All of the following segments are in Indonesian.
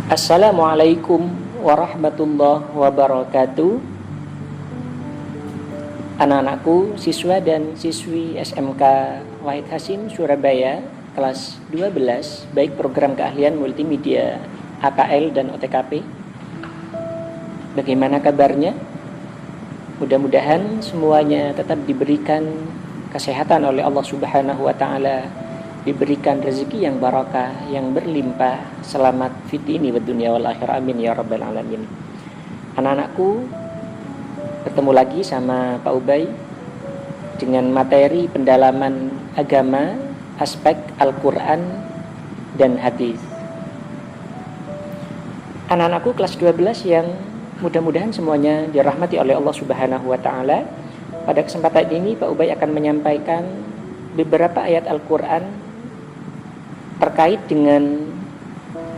Assalamualaikum warahmatullahi wabarakatuh. Anak-anakku, siswa dan siswi SMK Wahid Hasim Surabaya kelas 12, baik program keahlian multimedia AKL dan OTKP. Bagaimana kabarnya? Mudah-mudahan semuanya tetap diberikan kesehatan oleh Allah Subhanahu wa taala, diberikan rezeki yang barakah, yang berlimpah, selamat fit ini wa dunya wal akhir, amin ya rabbal alamin. Anak-anakku, bertemu lagi sama Pak Ubay dengan materi pendalaman agama, aspek Al-Quran dan hadis. Anak-anakku kelas 12 yang mudah-mudahan semuanya dirahmati oleh Allah Subhanahu wa taala. Pada kesempatan ini Pak Ubay akan menyampaikan beberapa ayat Al-Quran terkait dengan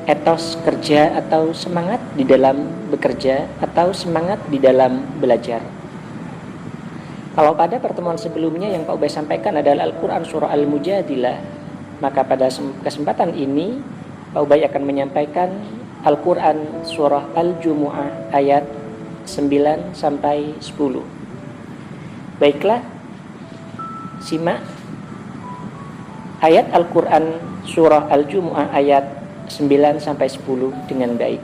etos kerja atau semangat di dalam bekerja atau semangat di dalam belajar. Kalau pada pertemuan sebelumnya yang Pak Ubay sampaikan adalah Al-Quran surah Al-Mujadilah, maka pada kesempatan ini Pak Ubay akan menyampaikan Al-Quran surah Al-Jumu'ah ayat 9 sampai 10. Baiklah, simak ayat Al-Quran surah Al-Jumu'ah ayat 9 sampai 10 dengan baik.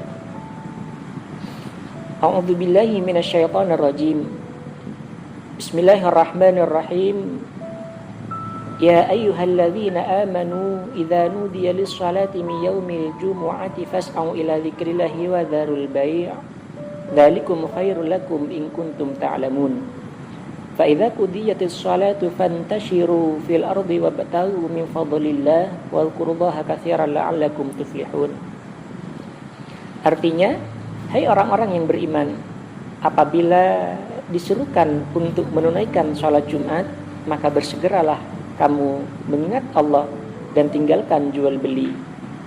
A'udzu billahi minasyaitonir rajim. Bismillahirrahmanirrahim. Ya ayyuhalladzina amanu idza nudiya lis-salati min yaumil jumu'ati fas'au ila dzikrillahi wa dzarul bai'. Dzalikum khairul lakum in kuntum ta'lamun. Fa idza qudiyatis salatu fantashiru fil ardi wabtaghu min fadlillah wadhkurullaha katsiran la'allakum tuflihun. Artinya, hai orang-orang yang beriman, apabila diserukan untuk menunaikan salat Jumat, maka bersegeralah kamu mengingat Allah dan tinggalkan jual beli,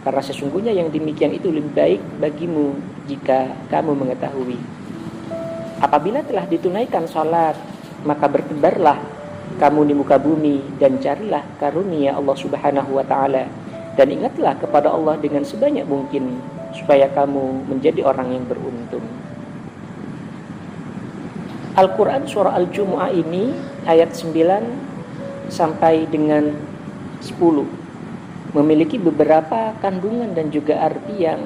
karena sesungguhnya yang demikian itu lebih baik bagimu jika kamu mengetahui. Apabila telah ditunaikan salat, maka bertebarlah kamu di muka bumi dan carilah karunia Allah Subhanahu wa taala, dan ingatlah kepada Allah dengan sebanyak mungkin supaya kamu menjadi orang yang beruntung. Al-Quran surah Al-Jumu'ah ini ayat 9 sampai dengan 10 memiliki beberapa kandungan dan juga arti yang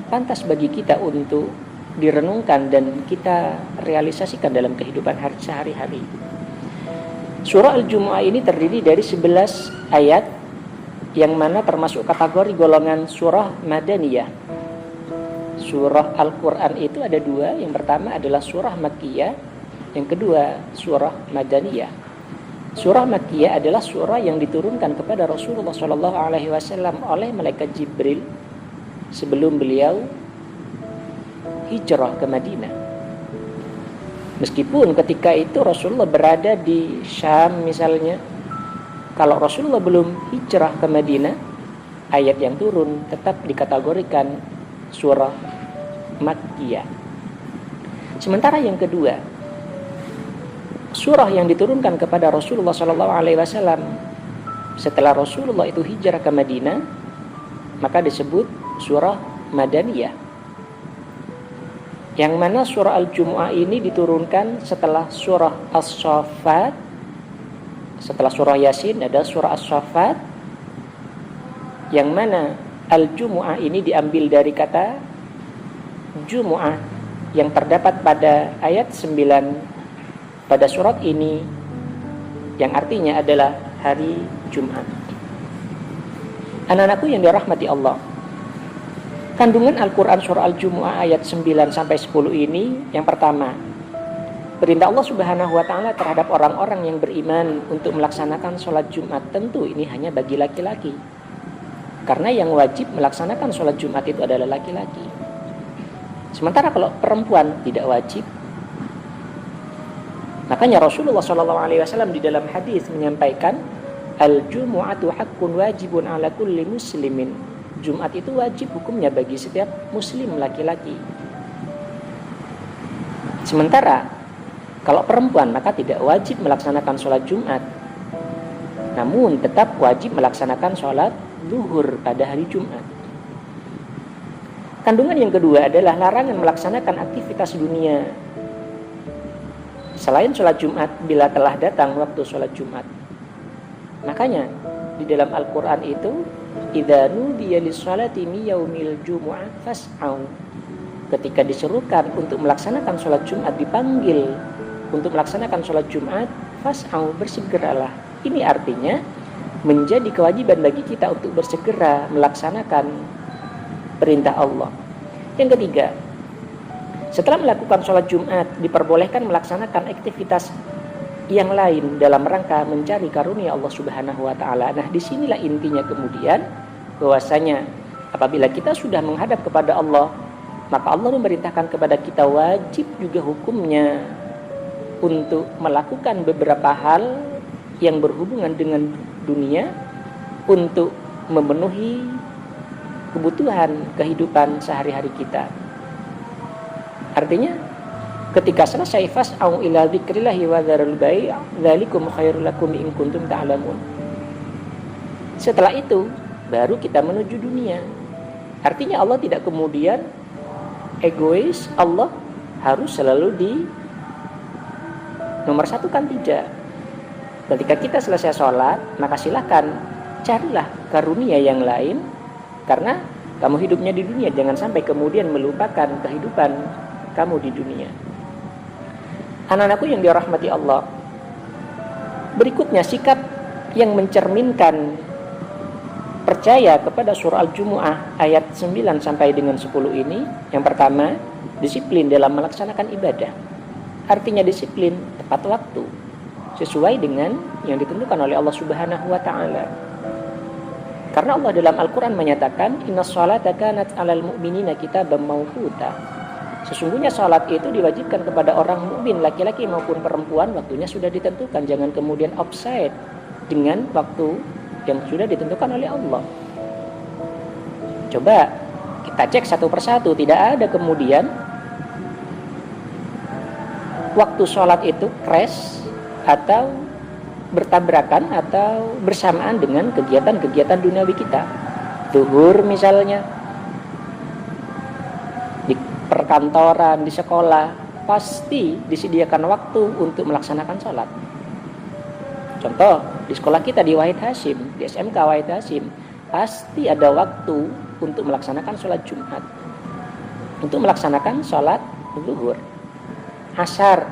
pantas bagi kita untuk direnungkan dan kita realisasikan dalam kehidupan sehari-hari. Surah Al-Jumu'ah ini terdiri dari 11 ayat yang mana termasuk kategori golongan surah Madaniyah. Surah Al-Quran itu ada dua, yang pertama adalah surah Makkiyah, yang kedua surah Madaniyah. Surah Makkiyah adalah surah yang diturunkan kepada Rasulullah SAW oleh malaikat Jibril sebelum beliau hijrah ke Madinah. Meskipun ketika itu Rasulullah berada di Syam misalnya, kalau Rasulullah belum hijrah ke Madinah, ayat yang turun tetap dikategorikan surah Makkiyah. Sementara yang kedua, surah yang diturunkan kepada Rasulullah SAW setelah Rasulullah itu hijrah ke Madinah, maka disebut surah Madaniyah, yang mana surah Al-Jumu'ah ini diturunkan setelah surah As-Saffat. Setelah surah Yasin ada surah As-Saffat, yang mana Al-Jumu'ah ini diambil dari kata Jumu'ah yang terdapat pada ayat 9 pada surat ini, yang artinya adalah hari Jumat. Anak-anakku yang dirahmati Allah, kandungan Al-Quran surah Al-Jumu'ah ayat 9 sampai 10 ini, yang pertama, perintah Allah Subhanahu wa taala terhadap orang-orang yang beriman untuk melaksanakan sholat Jumat. Tentu ini hanya bagi laki-laki, karena yang wajib melaksanakan sholat Jumat itu adalah laki-laki. Sementara kalau perempuan tidak wajib. Makanya Rasulullah SAW di dalam hadis menyampaikan, Al-Jumu'atu haqqun wajibun ala kulli muslimin. Jumat itu wajib hukumnya bagi setiap muslim laki-laki. Sementara kalau perempuan maka tidak wajib melaksanakan sholat Jumat, namun tetap wajib melaksanakan sholat zuhur pada hari Jumat. Kandungan yang kedua adalah larangan melaksanakan aktivitas dunia selain sholat Jumat bila telah datang waktu sholat Jumat. Makanya di dalam Al-Quran itu, idza nudiya lis-sholati min yaumil jumu'ah fas'au. Ketika diserukan untuk melaksanakan sholat Jumat, dipanggil untuk melaksanakan sholat Jumat, fas'au, bersegeralah. Ini artinya menjadi kewajiban bagi kita untuk bersegera melaksanakan perintah Allah. Yang ketiga, setelah melakukan sholat Jumat, diperbolehkan melaksanakan aktivitas yang lain dalam rangka mencari karunia Allah Subhanahu wa Ta'ala. Nah, disinilah intinya kemudian bahwasanya apabila kita sudah menghadap kepada Allah, maka Allah memerintahkan kepada kita wajib juga hukumnya untuk melakukan beberapa hal yang berhubungan dengan dunia untuk memenuhi kebutuhan kehidupan sehari-hari kita. Artinya ketika selesai fas'au ila dzikrillahi wa dzarul bai' dzalikum khairul lakum in kuntum ta'lamun. Setelah itu baru kita menuju dunia. Artinya Allah tidak kemudian egois, Allah harus selalu di nomor satu, kan tidak. Ketika kita selesai sholat, maka silakan carilah karunia yang lain, karena kamu hidupnya di dunia, jangan sampai kemudian melupakan kehidupan kamu di dunia. Anak-anakku yang dirahmati Allah, berikutnya sikap yang mencerminkan percaya kepada surah Al-Jumu'ah ayat 9 sampai dengan 10 ini. Yang pertama, disiplin dalam melaksanakan ibadah. Artinya disiplin tepat waktu sesuai dengan yang ditentukan oleh Allah Subhanahu wa Ta'ala. Karena Allah dalam Al-Quran menyatakan, innas sholata kanat alal mu'minina kitaban mawquta. Sesungguhnya salat itu diwajibkan kepada orang mukmin laki-laki maupun perempuan, waktunya sudah ditentukan. Jangan kemudian offside dengan waktu yang sudah ditentukan oleh Allah. Coba kita cek satu persatu, tidak ada kemudian waktu sholat itu crash atau bertabrakan atau bersamaan dengan kegiatan-kegiatan duniawi kita. Zuhur misalnya, di perkantoran, di sekolah, pasti disediakan waktu untuk melaksanakan sholat. Contoh, di sekolah kita di Wahid Hasyim, di SMK Wahid Hasyim, pasti ada waktu untuk melaksanakan sholat Jumat, untuk melaksanakan sholat zuhur. Asar,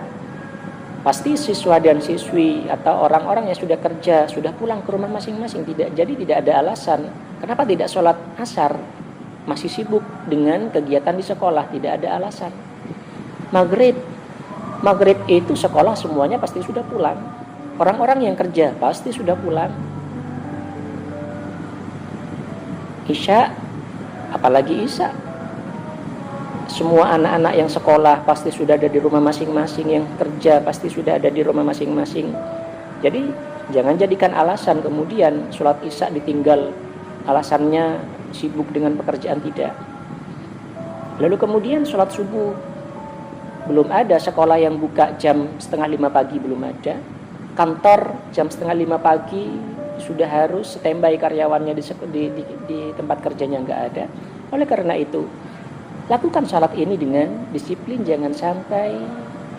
pasti siswa dan siswi atau orang-orang yang sudah kerja, sudah pulang ke rumah masing-masing. Jadi tidak ada alasan kenapa tidak sholat asar, masih sibuk dengan kegiatan di sekolah, tidak ada alasan. Maghrib itu sekolah semuanya pasti sudah pulang, orang-orang yang kerja pasti sudah pulang. Isya, apalagi Isya, semua anak-anak yang sekolah pasti sudah ada di rumah masing-masing, yang kerja pasti sudah ada di rumah masing-masing. Jadi jangan jadikan alasan kemudian sholat Isya ditinggal, alasannya sibuk dengan pekerjaan, tidak. Lalu kemudian sholat subuh, belum ada sekolah yang buka jam 4:30 pagi, belum ada. Kantor jam 4:30 pagi sudah harus standby karyawannya di tempat kerjanya, nggak ada. Oleh karena itu, lakukan salat ini dengan disiplin, jangan sampai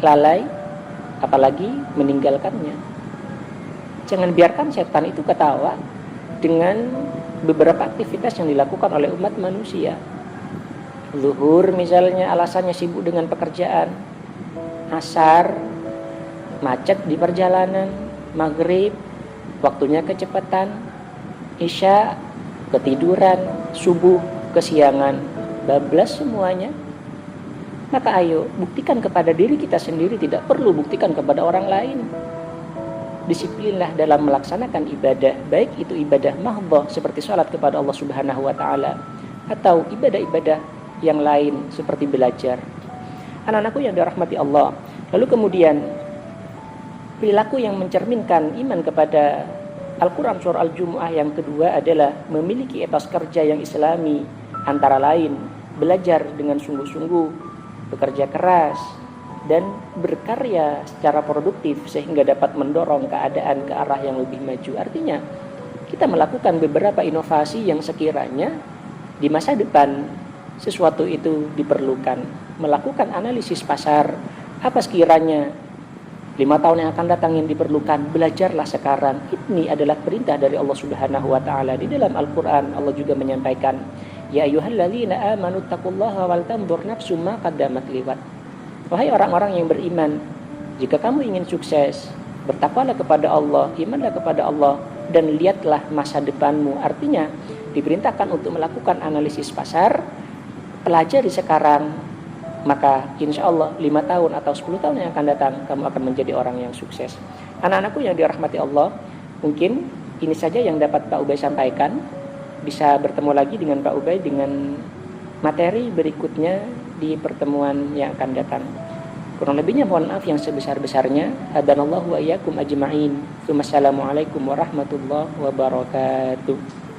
lalai, apalagi meninggalkannya. Jangan biarkan setan itu ketawa dengan beberapa aktivitas yang dilakukan oleh umat manusia. Zuhur misalnya alasannya sibuk dengan pekerjaan, asar macet di perjalanan, maghrib waktunya kecepatan, isya ketiduran, subuh kesiangan, bablas semuanya. Maka ayo buktikan kepada diri kita sendiri, tidak perlu buktikan kepada orang lain. Disiplinlah dalam melaksanakan ibadah, baik itu ibadah mahdhah seperti salat kepada Allah Subhanahu wa Ta'ala, atau ibadah-ibadah yang lain seperti belajar. Anak-anakku yang dirahmati Allah, lalu kemudian perilaku yang mencerminkan iman kepada Al-Quran surah Al-Jumu'ah yang kedua adalah memiliki etos kerja yang islami, antara lain belajar dengan sungguh-sungguh, bekerja keras, dan berkarya secara produktif sehingga dapat mendorong keadaan ke arah yang lebih maju. Artinya kita melakukan beberapa inovasi yang sekiranya di masa depan sesuatu itu diperlukan. Melakukan analisis pasar, apa sekiranya 5 tahun yang akan datang yang diperlukan, belajarlah sekarang. Ini adalah perintah dari Allah Subhanahu wa taala. Di dalam Al-Qur'an Allah juga menyampaikan, ya ayyuhalladzina amanu taqullaha wal tanzur nafsum ma qaddamat liwat. Wahai orang-orang yang beriman, jika kamu ingin sukses, bertakwalah kepada Allah, imanlah kepada Allah, dan lihatlah masa depanmu. Artinya diperintahkan untuk melakukan analisis pasar, pelajari sekarang, maka insya Allah 5 tahun atau 10 tahun yang akan datang kamu akan menjadi orang yang sukses. Anak-anakku yang dirahmati Allah, mungkin ini saja yang dapat Pak Ubay sampaikan. Bisa bertemu lagi dengan Pak Ubay dengan materi berikutnya di pertemuan yang akan datang. Kurang lebihnya mohon maaf yang sebesar-besarnya. Hadanallahu wa iyyakum ajma'in. Wassalamualaikum warahmatullahi wabarakatuh.